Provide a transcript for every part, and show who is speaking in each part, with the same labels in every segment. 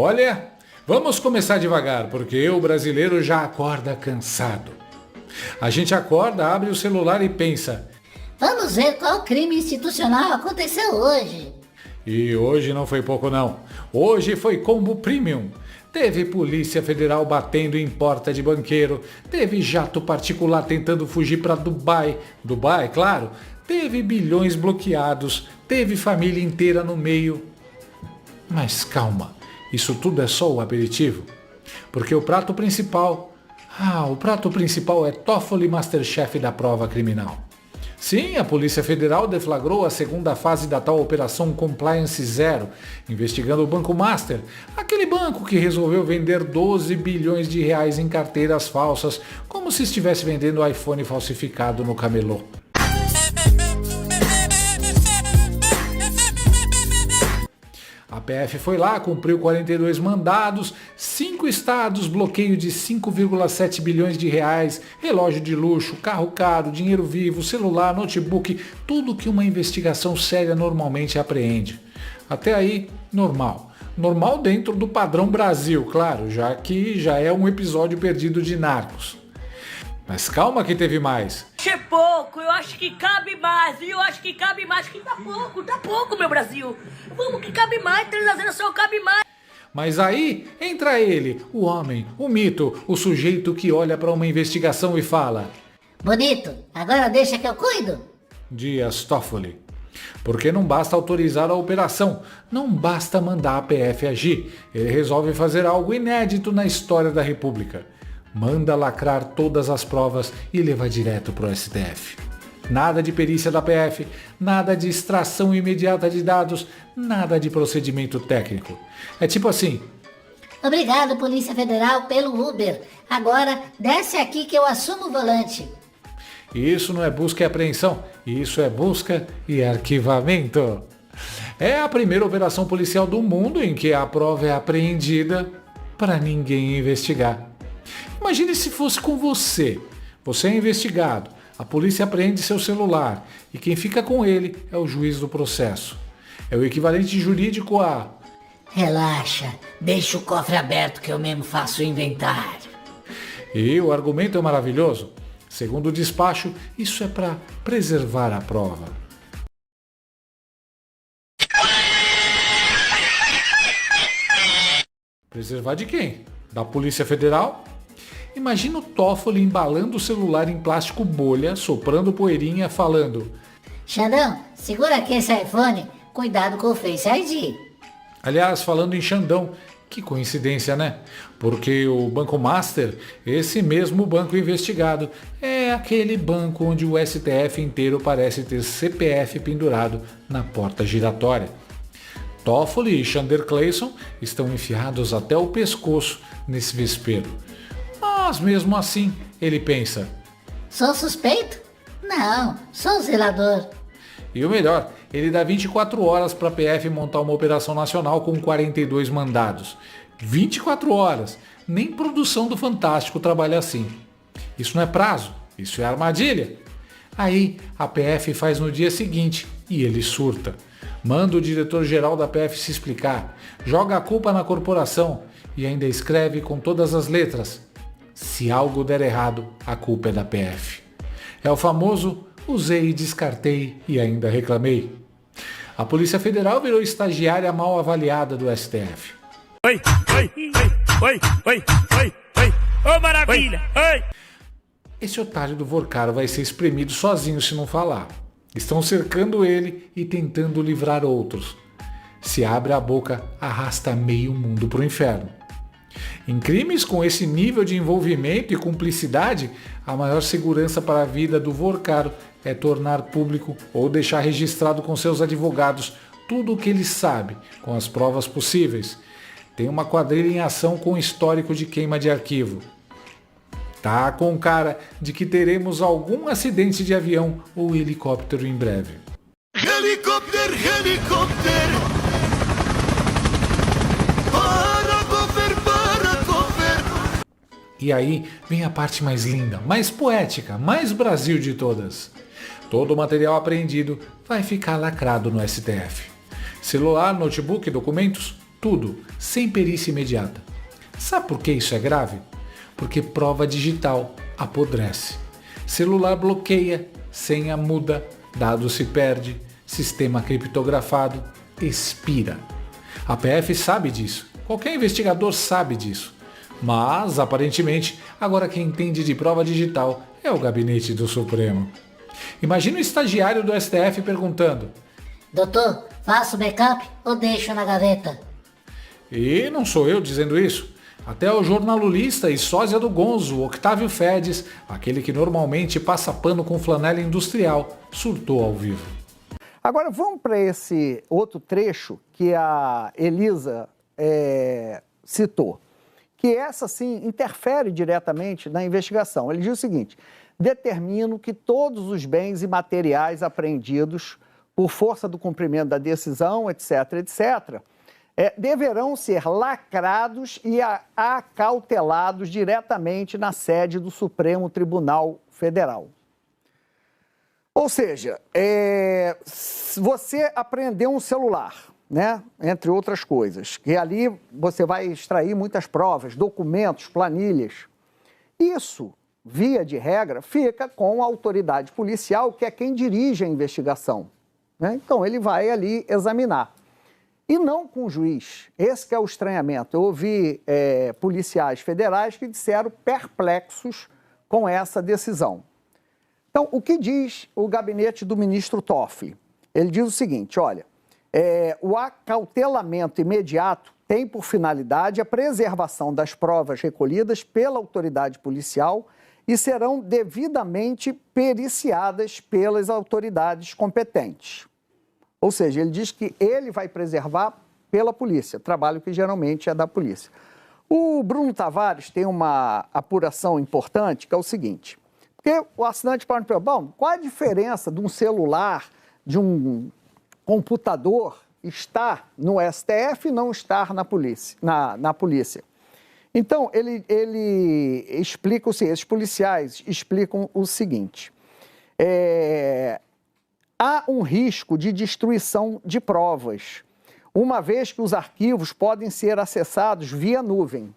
Speaker 1: Olha, vamos começar devagar, porque o brasileiro já acorda cansado. A gente acorda, abre o celular e pensa:
Speaker 2: vamos ver qual crime institucional aconteceu hoje.
Speaker 1: e hoje não foi pouco não. Hoje foi combo premium. Teve Polícia Federal batendo em porta de banqueiro. Teve jato particular tentando fugir para Dubai. Dubai, claro. Teve bilhões bloqueados. Teve família inteira no meio. Mas calma, isso tudo é só o aperitivo. Porque o prato principal... o prato principal é Toffoli Masterchef da prova criminal. Sim, a Polícia Federal deflagrou a segunda fase da tal Operação Compliance Zero, investigando o Banco Master, aquele banco que resolveu vender 12 bilhões de reais em carteiras falsas, como se estivesse vendendo iPhone falsificado no camelô. A PF foi lá, cumpriu 42 mandados, 5 estados, bloqueio de 5,7 bilhões de reais, relógio de luxo, carro caro, dinheiro vivo, celular, notebook, tudo que uma investigação séria normalmente apreende. Até aí, normal. Normal dentro do padrão Brasil, claro, já que já é um episódio perdido de Narcos. Mas calma que teve mais.
Speaker 3: É pouco, eu acho que cabe mais, viu? Eu acho que cabe mais, que tá pouco, meu Brasil. Vamos que cabe mais, 3-0 só cabe mais.
Speaker 1: Mas aí entra ele, o homem, o mito, o sujeito que olha para uma investigação e fala:
Speaker 2: bonito, agora deixa que eu cuido.
Speaker 1: Dias Toffoli. Porque não basta autorizar a operação, não basta mandar a PF agir. Ele resolve fazer algo inédito na história da República. Manda lacrar todas as provas e leva direto pro STF. Nada de perícia da PF, nada de extração imediata de dados, nada de procedimento técnico. É tipo assim:
Speaker 2: obrigado, Polícia Federal, pelo Uber. Agora desce aqui que eu assumo o volante.
Speaker 1: Isso não é busca e apreensão, isso é busca e arquivamento. É a primeira operação policial do mundo em que a prova é apreendida para ninguém investigar. Imagine se fosse com você. Você é investigado, a polícia apreende seu celular e quem fica com ele é o juiz do processo. É o equivalente jurídico a:
Speaker 2: relaxa, deixa o cofre aberto que eu mesmo faço o inventário.
Speaker 1: E o argumento é maravilhoso. Segundo o despacho, isso é para preservar a prova. Preservar de quem? Da Polícia Federal? Imagina o Toffoli embalando o celular em plástico bolha, soprando poeirinha, falando:
Speaker 2: Xandão, segura aqui esse iPhone, cuidado com o Face ID.
Speaker 1: Aliás, falando em Xandão, que coincidência, né? Porque o Banco Master, esse mesmo banco investigado, é aquele banco onde o STF inteiro parece ter CPF pendurado na porta giratória. Toffoli e Xander Clayson estão enfiados até o pescoço nesse vespeiro. Mas mesmo assim, ele pensa:
Speaker 2: sou suspeito? Não, sou zelador.
Speaker 1: E o melhor, ele dá 24 horas para a PF montar uma operação nacional com 42 mandados. 24 horas! Nem produção do Fantástico trabalha assim. Isso não é prazo, isso é armadilha. Aí a PF faz no dia seguinte e ele surta. Manda o diretor-geral da PF se explicar, joga a culpa na corporação e ainda escreve com todas as letras: se algo der errado, a culpa é da PF. É o famoso usei, descartei e ainda reclamei. A Polícia Federal virou estagiária mal avaliada do STF.
Speaker 4: Oi, oi, oi, oi, oi, oi, oi, ô maravilha, oi.
Speaker 1: Esse otário do Vorcaro vai ser espremido sozinho se não falar. Estão cercando ele e tentando livrar outros. Se abre a boca, arrasta meio mundo pro inferno. Em crimes com esse nível de envolvimento e cumplicidade, a maior segurança para a vida do Vorcaro é tornar público ou deixar registrado com seus advogados tudo o que ele sabe, com as provas possíveis. Tem uma quadrilha em ação com histórico de queima de arquivo. Tá com cara de que teremos algum acidente de avião ou helicóptero em breve.
Speaker 5: Helicóptero, helicóptero.
Speaker 1: E aí vem a parte mais linda, mais poética, mais Brasil de todas. Todo o material apreendido vai ficar lacrado no STF. Celular, notebook, documentos, Tudo sem perícia imediata. Sabe por que isso é grave? Porque prova digital apodrece. Celular bloqueia, senha muda, dado se perde, sistema criptografado expira. A PF sabe disso, qualquer investigador sabe disso. Mas, aparentemente, agora quem entende de prova digital é o gabinete do Supremo. Imagina o estagiário do STF perguntando:
Speaker 2: Doutor, faço backup ou deixo na gaveta?
Speaker 1: E não sou eu dizendo isso. Até o jornalista e sósia do Gonzo, Octávio Fedes, aquele que normalmente passa pano com flanela industrial, surtou ao vivo.
Speaker 6: Agora vamos para esse outro trecho que a Elisa citou, que essa sim interfere diretamente na investigação. Ele diz o seguinte: determino que todos os bens e materiais apreendidos por força do cumprimento da decisão, etc., etc., deverão ser lacrados e acautelados diretamente na sede do Supremo Tribunal Federal. Ou seja, você apreendeu um celular, né? Entre outras coisas, que ali você vai extrair muitas provas, documentos, planilhas. Isso, via de regra, fica com a autoridade policial, que é quem dirige a investigação, né? Então, ele vai ali examinar. E não com o juiz. Esse que é o estranhamento. Eu ouvi policiais federais que disseram perplexos com essa decisão. Então, o que diz o gabinete do ministro Toffoli? Ele diz o seguinte: olha, o acautelamento imediato tem por finalidade a preservação das provas recolhidas pela autoridade policial e serão devidamente periciadas pelas autoridades competentes. Ou seja, ele diz que ele vai preservar pela polícia, trabalho que geralmente é da polícia. O Bruno Tavares tem uma apuração importante, que é o seguinte: porque o assinante pode perguntar, bom, qual a diferença de um celular, de um computador estar no STF e não estar na polícia? Então, ele explica o seguinte, esses policiais explicam o seguinte: há um risco de destruição de provas, uma vez que os arquivos podem ser acessados via nuvem.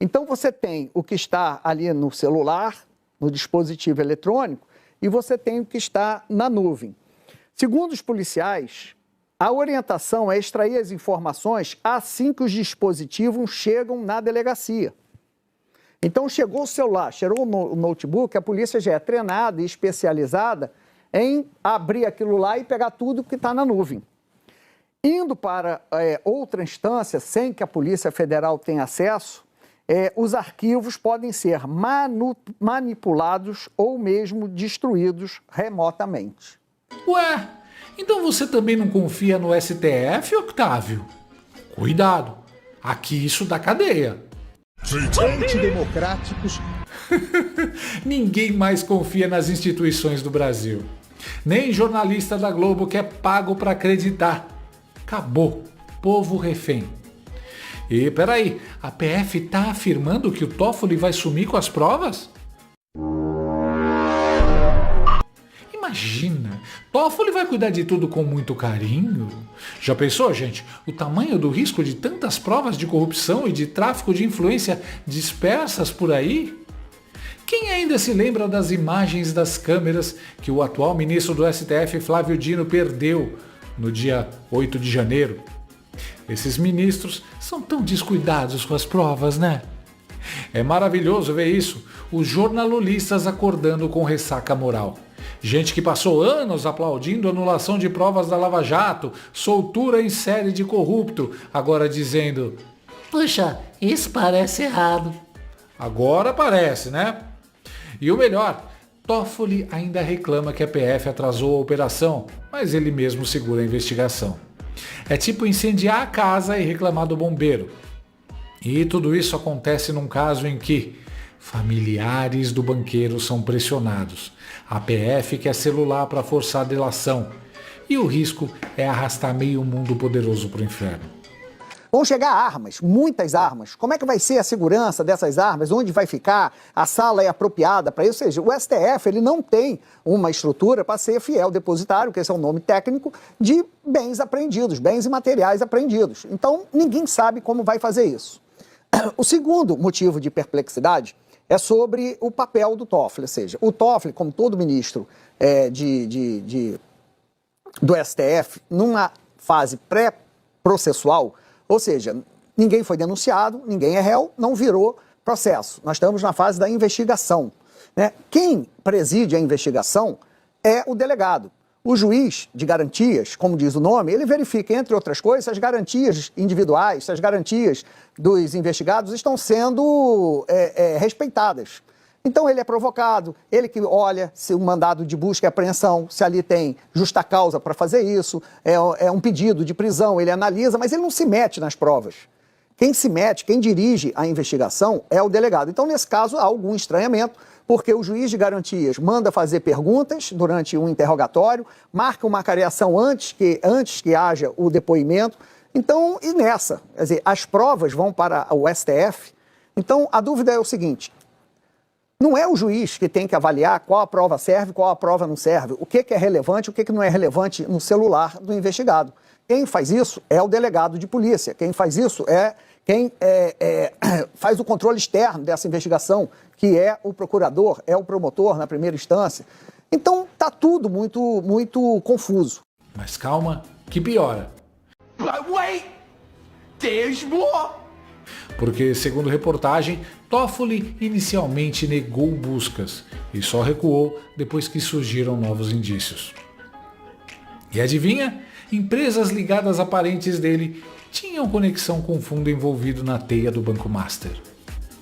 Speaker 6: Então, você tem o que está ali no celular, no dispositivo eletrônico, e você tem o que está na nuvem. Segundo os policiais, a orientação é extrair as informações assim que os dispositivos chegam na delegacia. Então, chegou o celular, chegou o notebook, a polícia já é treinada e especializada em abrir aquilo lá e pegar tudo que está na nuvem. Indo para outra instância, sem que a Polícia Federal tenha acesso, os arquivos podem ser manipulados ou mesmo destruídos remotamente.
Speaker 1: Ué, então você também não confia no STF, Octávio? Cuidado, aqui isso dá cadeia.
Speaker 5: Antidemocráticos.
Speaker 1: Ninguém mais confia nas instituições do Brasil. Nem jornalista da Globo que é pago para acreditar. Acabou. Povo refém. E peraí, a PF tá afirmando que o Toffoli vai sumir com as provas? Imagina, Toffoli vai cuidar de tudo com muito carinho. Já pensou, gente, o tamanho do risco de tantas provas de corrupção e de tráfico de influência dispersas por aí? Quem ainda se lembra das imagens das câmeras que o atual ministro do STF, Flávio Dino, perdeu no dia 8 de janeiro? Esses ministros são tão descuidados com as provas, né? É maravilhoso ver isso, os jornalistas acordando com ressaca moral. Gente que passou anos aplaudindo a anulação de provas da Lava Jato, soltura em série de corrupto, agora dizendo:
Speaker 2: Puxa, isso parece errado.
Speaker 1: Agora parece, né? E o melhor, Toffoli ainda reclama que a PF atrasou a operação, mas ele mesmo segura a investigação. É tipo incendiar a casa e reclamar do bombeiro. E tudo isso acontece num caso em que familiares do banqueiro são pressionados. A PF quer celular para forçar a delação. E o risco é arrastar meio mundo poderoso para o inferno.
Speaker 6: Vão chegar armas, muitas armas. Como é que vai ser a segurança dessas armas? Onde vai ficar? A sala é apropriada para isso? Ou seja, o STF ele não tem uma estrutura para ser fiel depositário, que esse é o nome técnico, de bens apreendidos, bens e materiais apreendidos. Então, ninguém sabe como vai fazer isso. O segundo motivo de perplexidade é sobre o papel do Toffoli. Ou seja, o Toffoli, como todo ministro do STF, numa fase pré-processual, ou seja, ninguém foi denunciado, ninguém é réu, não virou processo. Nós estamos na fase da investigação, né? Quem preside a investigação é o delegado. O juiz de garantias, como diz o nome, ele verifica, entre outras coisas, se as garantias individuais, se as garantias dos investigados estão sendo respeitadas. Então ele é provocado, ele que olha se o mandado de busca e apreensão, se ali tem justa causa para fazer isso, é um pedido de prisão, ele analisa, mas ele não se mete nas provas. Quem se mete, quem dirige a investigação é o delegado. Então, nesse caso, há algum estranhamento, porque o juiz de garantias manda fazer perguntas durante um interrogatório, marca uma careação antes que haja o depoimento. Então, e nessa, quer dizer, as provas vão para o STF. Então, a dúvida é o seguinte: não é o juiz que tem que avaliar qual a prova serve, qual a prova não serve, o que é relevante, o que não é relevante no celular do investigado. Quem faz isso é o delegado de polícia, quem faz isso é quem faz o controle externo dessa investigação, que é o procurador, é o promotor na primeira instância. Então está tudo muito, muito confuso.
Speaker 1: Mas calma, que piora.
Speaker 5: But wait, there's more.
Speaker 1: Porque, segundo reportagem, Toffoli inicialmente negou buscas e só recuou depois que surgiram novos indícios. E adivinha? Empresas ligadas a parentes dele tinham conexão com o fundo envolvido na teia do Banco Master.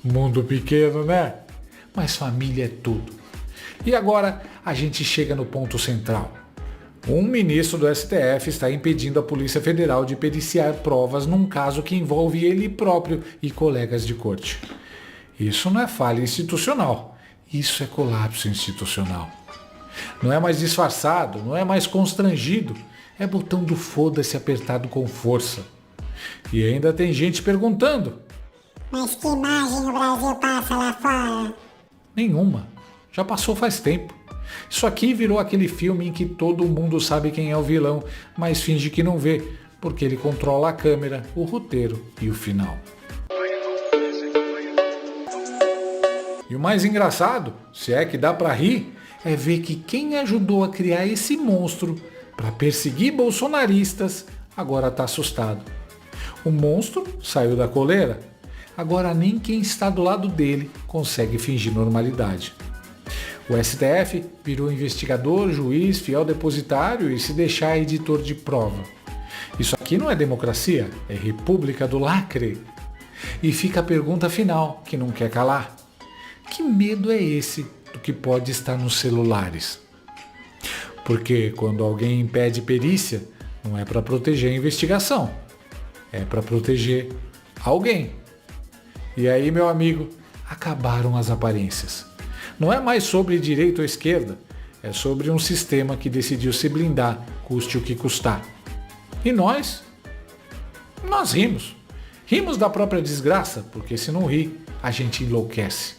Speaker 1: Mundo pequeno, né? Mas família é tudo. E agora a gente chega no ponto central. Um ministro do STF está impedindo a Polícia Federal de periciar provas num caso que envolve ele próprio e colegas de corte. Isso não é falha institucional, isso é colapso institucional. Não é mais disfarçado, não é mais constrangido, é botão do foda-se apertado com força. E ainda tem gente perguntando:
Speaker 7: mas que imagem o Brasil passa lá fora?
Speaker 1: Nenhuma, já passou faz tempo. Isso aqui virou aquele filme em que todo mundo sabe quem é o vilão, mas finge que não vê, porque ele controla a câmera, o roteiro e o final. E o mais engraçado, se é que dá pra rir, é ver que quem ajudou a criar esse monstro para perseguir bolsonaristas agora tá assustado. O monstro saiu da coleira, agora nem quem está do lado dele consegue fingir normalidade. O STF virou investigador, juiz, fiel depositário e, se deixar, editor de prova. Isso aqui não é democracia, é república do lacre. E fica a pergunta final, que não quer calar. Que medo é esse do que pode estar nos celulares? Porque quando alguém impede perícia, não é para proteger a investigação, é para proteger alguém. E aí, meu amigo, acabaram as aparências. Não é mais sobre direita ou esquerda, é sobre um sistema que decidiu se blindar, custe o que custar. E nós rimos. Rimos da própria desgraça, porque se não rir, a gente enlouquece.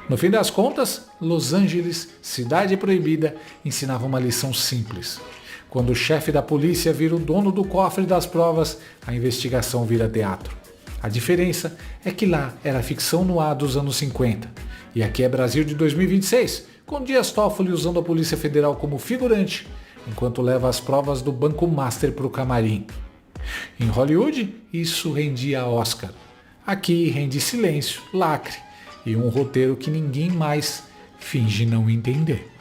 Speaker 1: No fim das contas, Los Angeles, cidade proibida, ensinava uma lição simples. Quando o chefe da polícia vira o dono do cofre das provas, a investigação vira teatro. A diferença é que lá era ficção no ar dos anos 50. E aqui é Brasil de 2026, com Dias Toffoli usando a Polícia Federal como figurante, enquanto leva as provas do Banco Master para o camarim. Em Hollywood, isso rendia Oscar. Aqui rende silêncio, lacre e um roteiro que ninguém mais finge não entender.